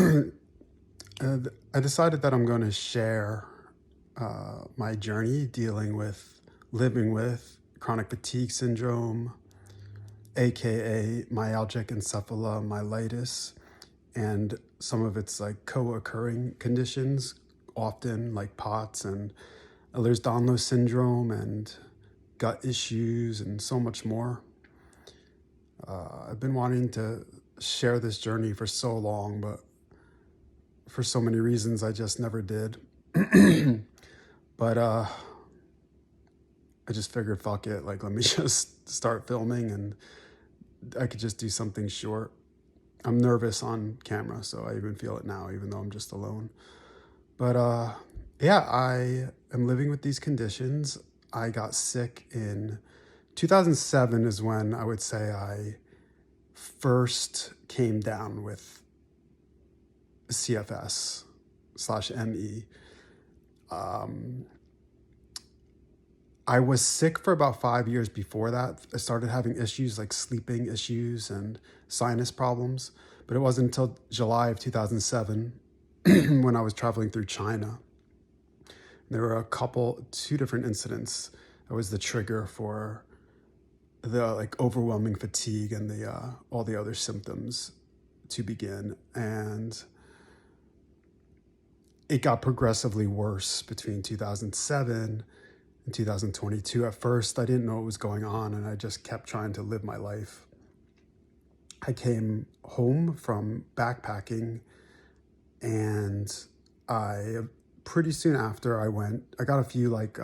I decided that I'm going to share my journey living with chronic fatigue syndrome, aka myalgic encephalomyelitis, and some of its like co-occurring conditions, often like POTS and Ehlers-Danlos syndrome and gut issues and so much more. I've been wanting to share this journey for so long, but for so many reasons I just never did. But I just figured, fuck it, like let me just start filming and I could just do something short. I'm nervous on camera, so I even feel it now, even though I'm just alone. But yeah, I am living with these conditions. I got sick in 2007 is when I would say I first came down with CFS/ME. I was sick for about 5 years before that. I started having issues like sleeping issues and sinus problems, but it wasn't until July of 2007 when I was traveling through China. There were two different incidents that was the trigger for the like overwhelming fatigue and the all the other symptoms to begin. And it got progressively worse between 2007 and 2022. At first, I didn't know what was going on, and I just kept trying to live my life. I came home from backpacking, and pretty soon after I got a few like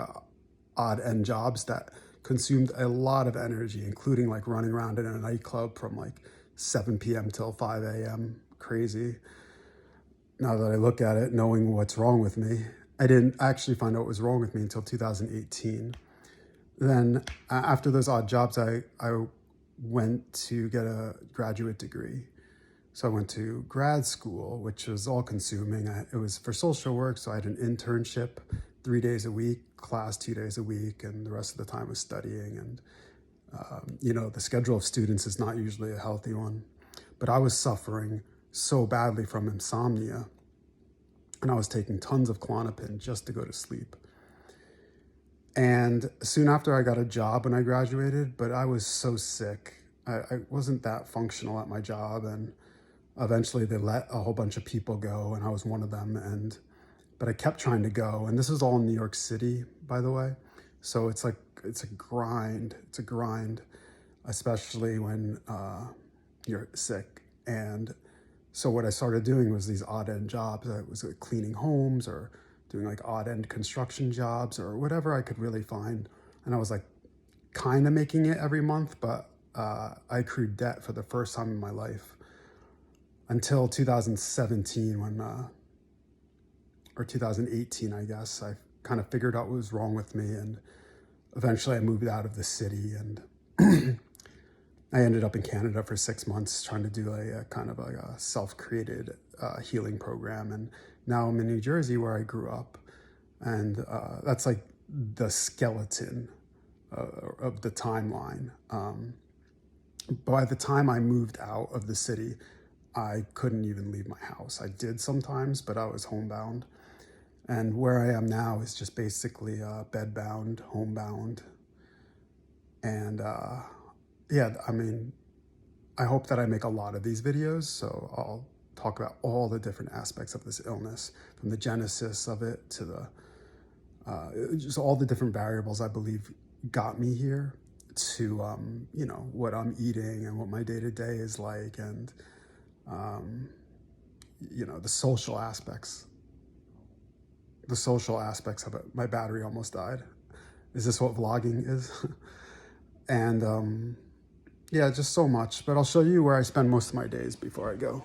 odd end jobs that consumed a lot of energy, including like running around in a nightclub from like 7 p.m. till 5 a.m. Crazy. Now that I look at it, knowing what's wrong with me, I didn't actually find out what was wrong with me until 2018. Then after those odd jobs, I went to get a graduate degree. So I went to grad school, which was all consuming. It was for social work, so I had an internship 3 days a week, class 2 days a week, and the rest of the time was studying. And, the schedule of students is not usually a healthy one. But I was suffering so badly from insomnia, and I was taking tons of Klonopin just to go to sleep. And soon after I got a job when I graduated, but I was so sick. I wasn't that functional at my job, and eventually they let a whole bunch of people go, and I was one of them. But I kept trying to go, and this is all in New York City, by the way. So it's a grind. It's a grind, especially when you're sick. And so what I started doing was these odd end jobs. I was like cleaning homes or doing like odd end construction jobs or whatever I could really find. And I was like kind of making it every month, but I accrued debt for the first time in my life until 2017 or 2018, I guess. I kind of figured out what was wrong with me, and eventually I moved out of the city, and I ended up in Canada for 6 months trying to do a kind of a self-created healing program. And now I'm in New Jersey where I grew up. And that's like the skeleton of the timeline. By the time I moved out of the city, I couldn't even leave my house. I did sometimes, but I was homebound. And where I am now is just basically bedbound, homebound. And yeah, I mean, I hope that I make a lot of these videos, so I'll talk about all the different aspects of this illness, from the genesis of it to the just all the different variables I believe got me here, to what I'm eating and what my day-to-day is like, and the social aspects of it. My battery almost died. Is this what vlogging is? And yeah, just so much. But I'll show you where I spend most of my days before I go.